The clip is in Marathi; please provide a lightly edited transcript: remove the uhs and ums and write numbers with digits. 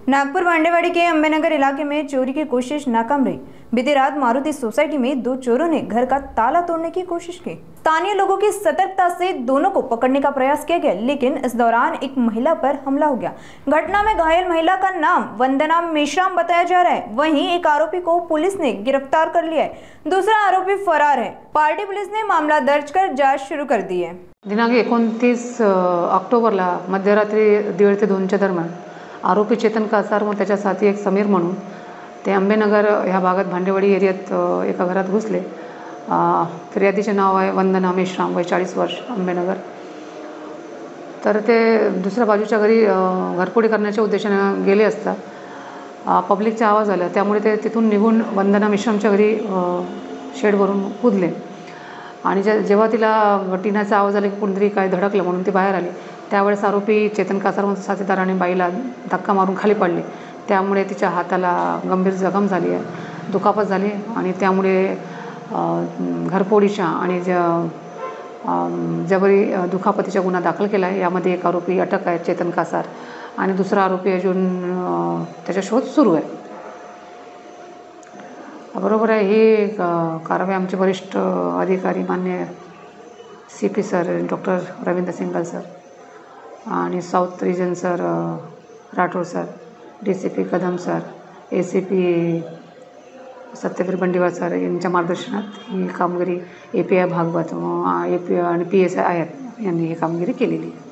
नागपुर भांडेवाड़ी के अंबेनगर इलाके में चोरी की कोशिश नाकाम रही। बीती रात मारुति सोसाइटी में दो चोरों ने घर का ताला तोड़ने की कोशिश की। स्थानीय लोगों की सतर्कता से दोनों को पकड़ने का प्रयास किया गया, लेकिन इस दौरान एक महिला पर हमला हो गया। घटना में घायल महिला का नाम वंदना मेश्राम बताया जा रहा है। वहीं एक आरोपी को पुलिस ने गिरफ्तार कर लिया है, दूसरा आरोपी फरार है। पार्टी पुलिस ने मामला दर्ज कर जांच शुरू कर दी है। दिनांक 29 ऑक्टोबरला मध्यरात्री 1:30 ते 2च्या दरम्यान आरोपी चेतन कासार व त्याच्या साथी एक समीर म्हणून ते अंबेनगर ह्या भागात भांडेवाडी एरियात एका घरात घुसले। फिर्यादीचे नाव आहे वंदना मेश्राम, वय 40 वर्ष, अंबेनगर। तर ते दुसऱ्या बाजूच्या घरी घरफोडी करण्याच्या उद्देशाने गेले असता पब्लिकचा आवाज आला, त्यामुळे ते तिथून निघून वंदना मेश्रामच्या घरी शेडवरून कूदले आणि जेव्हा तिला टिनाचा आवाज आला की कोणतरी काय धडकलं म्हणून ती बाहेर आली, त्यावेळेस आरोपी चेतन कासार व साथीदाराने बाईला धक्का मारून खाली पाडले। त्यामुळे तिच्या हाताला गंभीर जखम झाली आहे, दुखापत झाली आणि त्यामुळे घरफोडीच्या आणि जबरी दुखापतीचा गुन्हा दाखल केला आहे। यामध्ये एक आरोपी अटक आहे चेतन कासार आणि दुसरा आरोपी अजून त्याचा शोध सुरू आहे। बरोबर आहे, ही कारवाई आमचे वरिष्ठ अधिकारी मान्य CP sir doctor Ravindra Singal sir आणि south region sir Rathod sir, DCP Kadam sir, ACP Satyavir Bandiwar sir यांच्या मार्गदर्शनात ही कामगिरी API भागवत AP आणि PSI आयत यांनी ही कामगिरी केलेली आहे।